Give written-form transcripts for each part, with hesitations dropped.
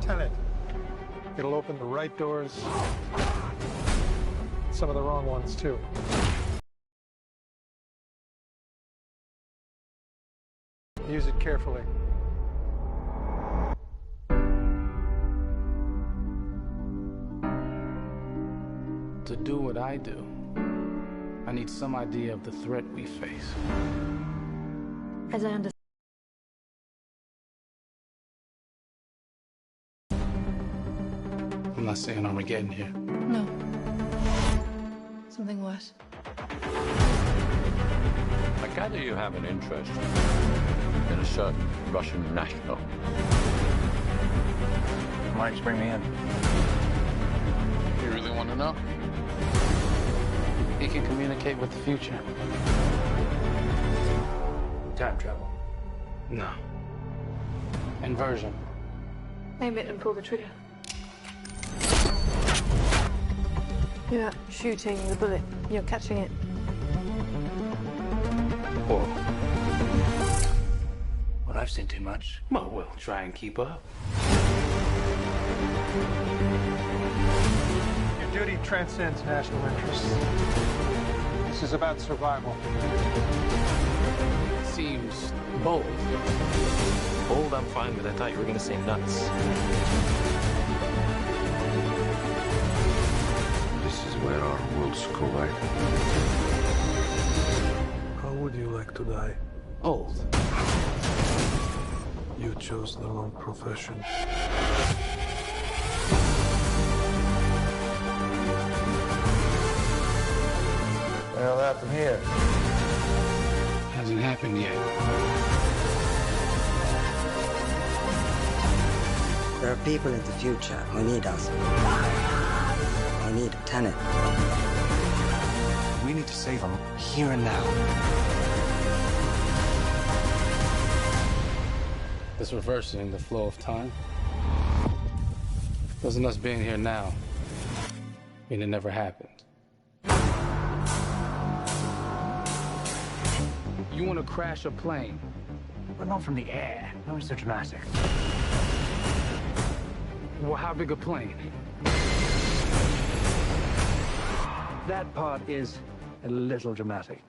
Tenet. It'll open the right doors, some of the wrong ones, too. Use it carefully. To do what I do, I need some idea of the threat we face. As I understand. I'm not saying Armageddon here. No. Something worse. I gather you have an interest in a certain Russian national. Why don't you bring me in? You really want to know? He can communicate with the future. Time travel. No. Inversion. Aim it and pull the trigger. You're not shooting the bullet, you're catching it. Whoa. Well, I've seen too much. Well, we'll try and keep up. Your duty transcends national interests. This is about survival. Seems bold. Bold, I'm fine with. I thought you were going to say nuts. This is where our worlds collide. How would you like to die? Old. You chose the wrong profession. Well, that from here. Hasn't happened yet. There are people in the future who need us. Who need Tenet. We need to save them here and now. This reversing the flow of time. Doesn't us being here now mean it never happened? You want to crash a plane? But not from the air. That was so dramatic. Well, how big a plane? That part is a little dramatic.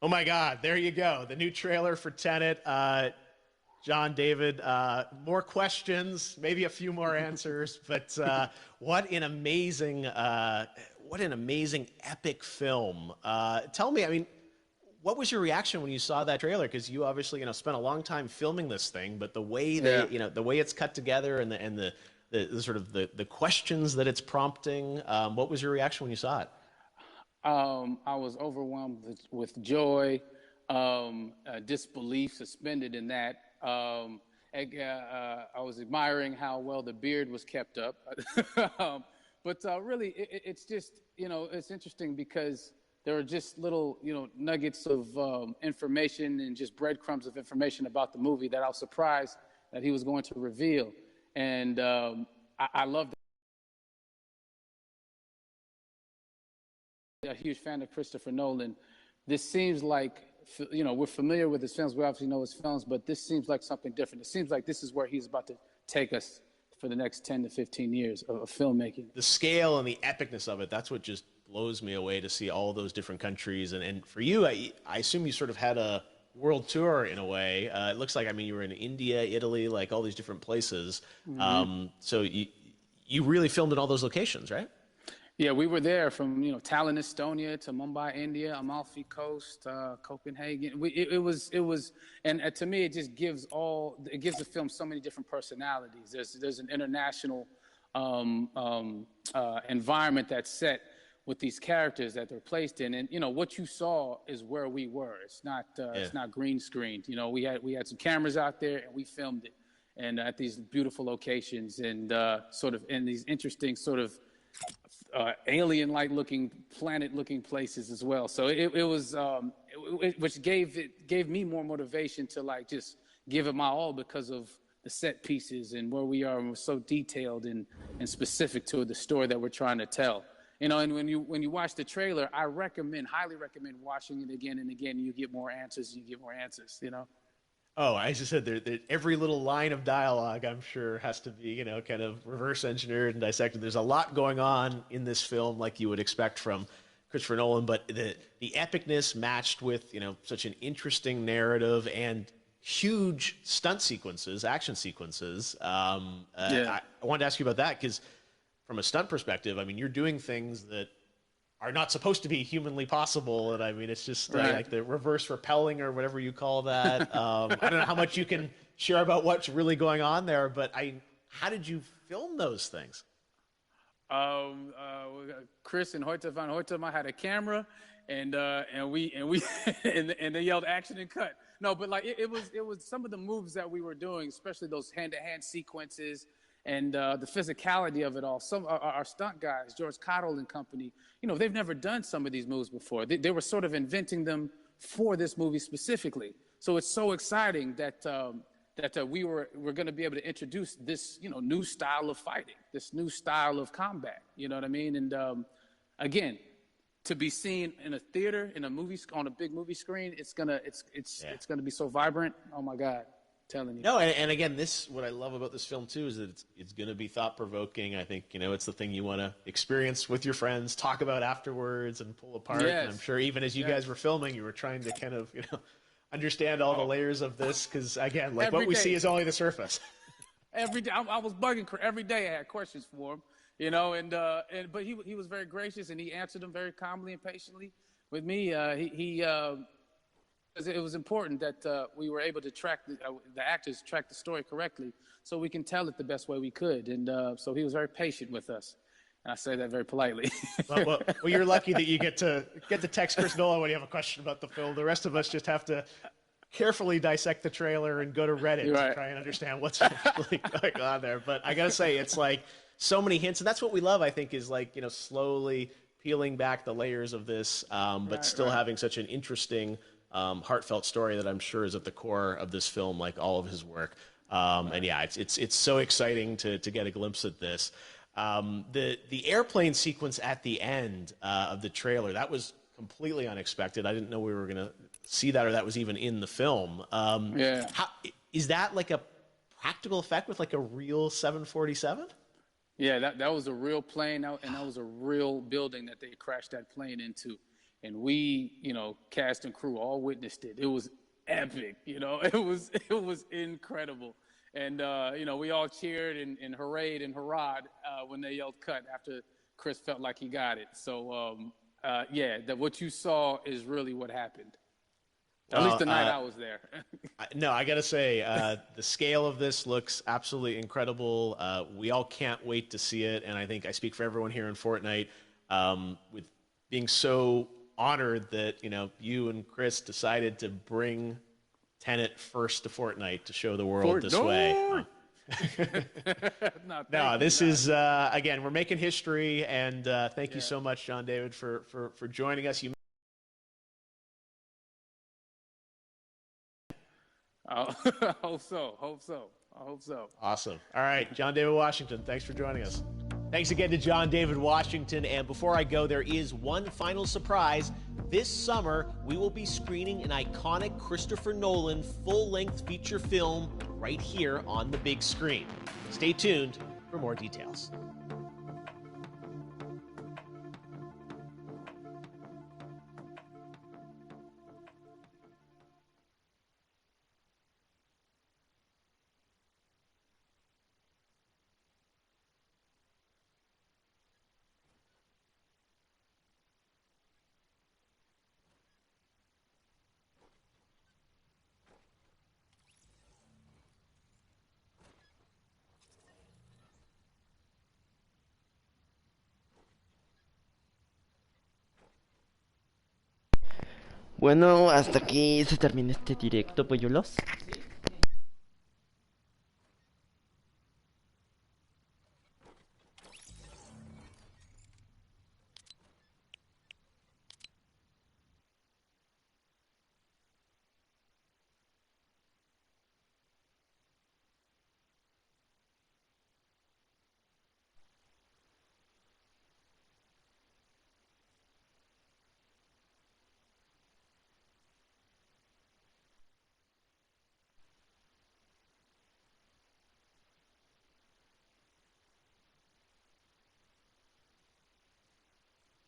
Oh my God, there you go. The new trailer for Tenet. John, David, more questions, maybe a few more answers, but what an amazing epic film. Tell me, I mean, what was your reaction when you saw that trailer? Because you obviously, spent a long time filming this thing, but the way the way it's cut together and the sort of the questions that it's prompting, what was your reaction when you saw it? I was overwhelmed with joy, disbelief, suspended in that. I was admiring how well the beard was kept up. But really, it's just, it's interesting because there are just little, nuggets of information and just breadcrumbs of information about the movie that I was surprised that he was going to reveal. And I loved it. A huge fan of Christopher Nolan. This seems like, we're familiar with his films. We obviously know his films, but this seems like something different. It seems like this is where he's about to take us for the next 10 to 15 years of filmmaking. The scale and the epicness of it, that's what just blows me away to see all those different countries. And for you, I assume you sort of had a world tour in a way. It looks like, you were in India, Italy, like all these different places. Mm-hmm. So you really filmed in all those locations, right? Yeah, we were there from Tallinn, Estonia, to Mumbai, India, Amalfi Coast, Copenhagen. It was, and to me, it just gives the film so many different personalities. There's an international environment that's set with these characters that they're placed in, and what you saw is where we were. It's not green screened. We had some cameras out there and we filmed it, and at these beautiful locations and sort of in these interesting sort of alien-like looking, planet-looking places as well. So it was, which gave me more motivation to just give it my all because of set pieces and where we are, and we're so detailed and specific to the story that we're trying to tell. You know, and when you watch the trailer, I highly recommend watching it again and again. And you get more answers. You know. Oh, as I said, every little line of dialogue, I'm sure, has to be, you know, kind of reverse engineered and dissected. There's a lot going on in this film, like you would expect from Christopher Nolan, but the epicness matched with, you know, such an interesting narrative and huge stunt sequences, action sequences. I wanted to ask you about that because, from a stunt perspective, I mean, you're doing things that are not supposed to be humanly possible, and I mean, it's just like the reverse rappelling or whatever you call that. I don't know how much you can share about what's really going on there, but how did you film those things? Chris and Hoyte van Hoytema had a camera, and they yelled action and cut. No, but like it was some of the moves that we were doing, especially those hand-to-hand sequences. And the physicality of it all. Some our stunt guys, George Cottle and company, you know, they've never done some of these moves before. They were sort of inventing them for this movie specifically. So it's so exciting that we're going to be able to introduce this, you know, new style of fighting, this new style of combat. You know what I mean? And again, to be seen in a theater, in a movie, on a big movie screen, it's gonna be so vibrant. Oh my God. Telling you. No, and again, what I love about this film too is that it's going to be thought provoking. I think, you know, it's the thing you want to experience with your friends, talk about afterwards, and pull apart. Yes. And I'm sure even as you guys were filming, you were trying to kind of, you know, understand all the layers of this because, again, like what we see is only the surface. Every day, I was bugging every day. I had questions for him, you know, but he was very gracious and he answered them very calmly and patiently. With me, it was important that we were able to track the actors track the story correctly, so we can tell it the best way we could. And so he was very patient with us, and I say that very politely. well, you're lucky that you get to text Chris Nolan when you have a question about the film. The rest of us just have to carefully dissect the trailer and go to Reddit to try and understand what's really going on there. But I gotta say, it's like so many hints, and that's what we love. I think is like, you know, slowly peeling back the layers of this, but still having such an interesting. Heartfelt story that I'm sure is at the core of this film, like all of his work. And yeah, it's so exciting to get a glimpse at this. The airplane sequence at the end of the trailer, that was completely unexpected. I didn't know we were going to see that, or that was even in the film. Is that like a practical effect with like a real 747? Yeah, that was a real plane, and that was a real building that they crashed that plane into. And we, you know, cast and crew all witnessed it. It was epic, you know. It was incredible. And, you know, we all cheered and hurrayed and hurrahed when they yelled cut after Chris felt like he got it. So, what you saw is really what happened. At least the night I was there. No, I got to say, the scale of this looks absolutely incredible. We all can't wait to see it. And I think I speak for everyone here in Fortnite with being so honored that, you know, you and Chris decided to bring Tenet first to Fortnite to show the world this way. No, this is again, we're making history, and thank you so much, John David, for joining us. Hope so. Awesome. All right, John David Washington, thanks for joining us. Thanks again to John David Washington. And before I go, there is one final surprise. This summer, we will be screening an iconic Christopher Nolan full-length feature film right here on the big screen. Stay tuned for more details. Bueno, hasta aquí se termina este directo, polluelos.